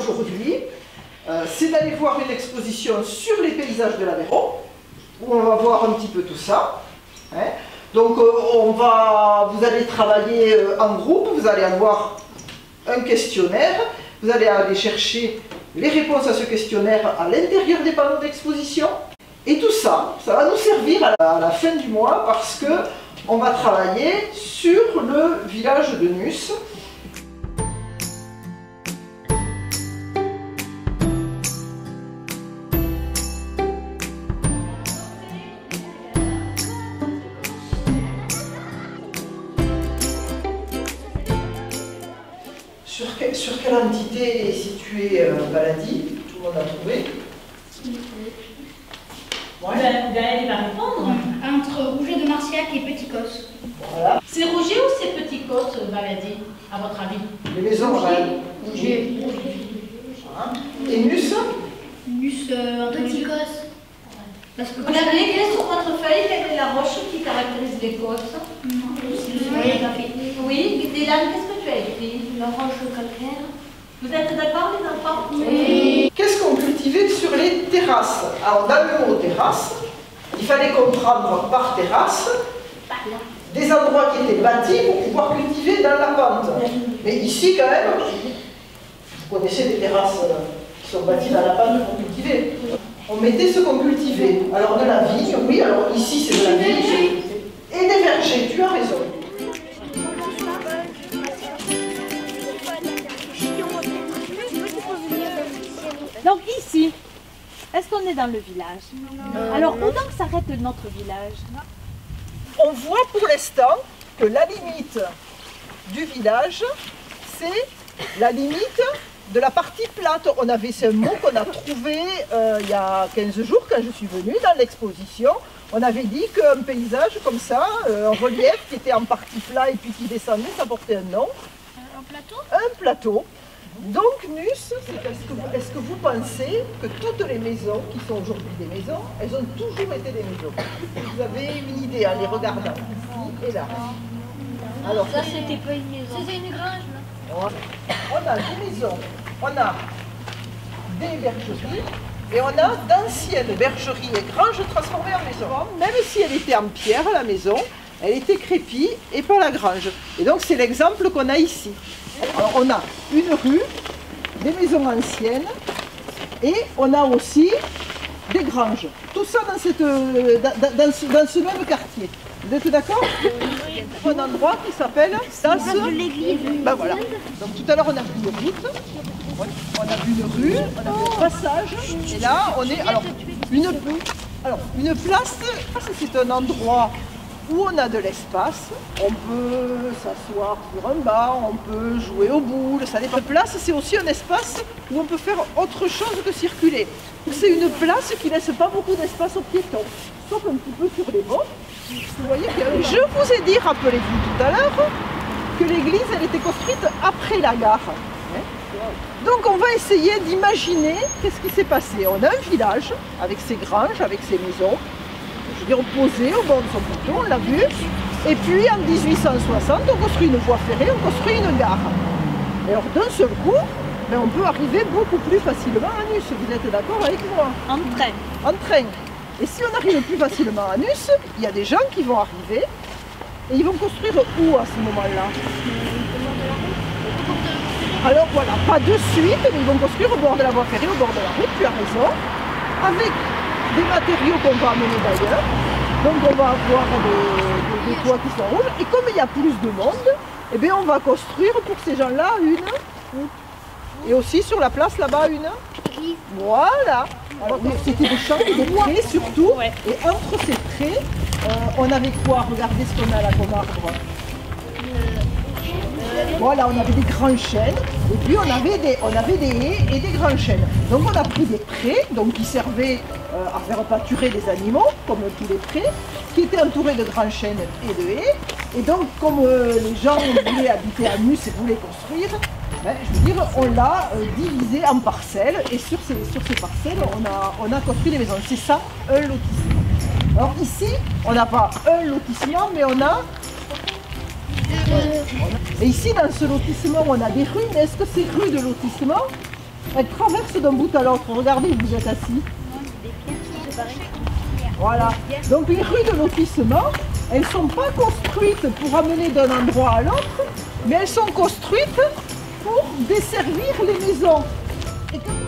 aujourd'hui, c'est d'aller voir une exposition sur les paysages de l'Aveyron, où on va voir un petit peu tout ça. Hein. Donc vous allez travailler en groupe, vous allez avoir un questionnaire, vous allez aller chercher les réponses à ce questionnaire à l'intérieur des panneaux d'exposition. Et tout ça, ça va nous servir à la fin du mois parce que on va travailler sur le village de Nusse. Sur quelle entité est située Baladi? Tout le monde a trouvé? Gaëlle va répondre. Entre Rouget de Marciac et Petit Cos. Voilà. C'est Rouget ou c'est Petit Cos, Baladi, à votre avis? Les maisons, Rouget. Et Nusse? Nusse entre Petit Cos. Parce que Vous avez écrit sur votre feuille quelle est la roche qui caractérise les côtes? Oui, Dylan, qu'est-ce que tu as écrit? La roche calcaire. Vous êtes d'accord, les enfants? Oui. Qu'est-ce qu'on cultivait sur les terrasses? Alors, dans le mot terrasse, il fallait comprendre par terrasse des endroits qui étaient bâtis pour pouvoir cultiver dans la pente. Mais ici, quand même, vous connaissez des terrasses qui sont bâties dans la pente pour cultiver. On mettait ce qu'on cultivait. Alors, de la vigne, oui, alors ici, c'est de la vigne. Et des vergers, tu as raison. Donc ici, est-ce qu'on est dans le village? Alors où donc s'arrête notre village? On voit pour l'instant que la limite du village, c'est la limite de la partie plate. C'est un mot qu'on a trouvé il y a 15 jours quand je suis venue dans l'exposition. On avait dit qu'un paysage comme ça, en relief, qui était en partie plat et puis qui descendait, ça portait un nom. Un plateau? Un plateau. Donc Nusse, est-ce que vous pensez que toutes les maisons qui sont aujourd'hui des maisons, elles ont toujours été des maisons? Vous avez une idée en les regardant ici et là. Alors, Ça, c'était pas une maison. C'était une grange, là. on a des maisons, on a des bergeries et on a d'anciennes bergeries et granges transformées en maisons. Même si elle était en pierre, la maison, elle était crépie et pas la grange. Et donc c'est l'exemple qu'on a ici. Alors, on a une rue, des maisons anciennes et on a aussi des granges. Tout ça dans ce même quartier. Vous êtes d'accord? Un endroit qui s'appelle l'église. Ben voilà. Donc tout à l'heure on a vu une route, on a vu une rue, on a vu un passage. Et là on est... Alors une place, c'est un endroit où on a de l'espace, on peut s'asseoir sur un banc, on peut jouer aux boules, ça dépend. Une place, c'est aussi un espace où on peut faire autre chose que circuler. C'est une place qui ne laisse pas beaucoup d'espace aux piétons, sauf un petit peu sur les bords. Vous voyez que je vous ai dit, rappelez-vous tout à l'heure, que l'église, elle était construite après la gare. Donc on va essayer d'imaginer qu'est-ce qui s'est passé. On a un village avec ses granges, avec ses maisons, je veux dire posé au bord de son plateau, on l'a vu. Et puis en 1860, on construit une voie ferrée, on construit une gare. Et alors d'un seul coup, on peut arriver beaucoup plus facilement à Nusse. Vous êtes d'accord avec moi? En train. En train. Et si on arrive plus facilement à Nusse, il y a des gens qui vont arriver. Et ils vont construire où à ce moment-là? Alors voilà, pas de suite, mais ils vont construire au bord de la voie ferrée, au bord de la route, tu as raison, avec des matériaux qu'on va amener d'ailleurs. Donc on va avoir des toits qui sont rouges. Et comme il y a plus de monde, eh bien on va construire pour ces gens-là une. Et aussi sur la place là-bas une. Voilà. C'était des champs, des prés surtout. Ouais. Et entre ces prés, on avait quoi? Regardez ce qu'on a là comme arbre. Voilà, on avait des grands chênes, et puis on avait des haies et des grands chênes. Donc on a pris des prés, donc qui servaient à faire pâturer les animaux, comme tous les prés, qui étaient entourés de grands chênes et de haies. Et donc comme les gens voulaient habiter à Nusse et voulaient construire, je veux dire, on l'a divisé en parcelles, et sur ces parcelles, on a construit des maisons. C'est ça, un lotissement. Alors ici, on n'a pas un lotissement, mais on a... Et ici, dans ce lotissement, on a des rues, mais est-ce que ces rues de lotissement, elles traversent d'un bout à l'autre. Regardez, vous êtes assis. Voilà. Donc les rues de lotissement, elles ne sont pas construites pour amener d'un endroit à l'autre, mais elles sont construites pour desservir les maisons. Et quand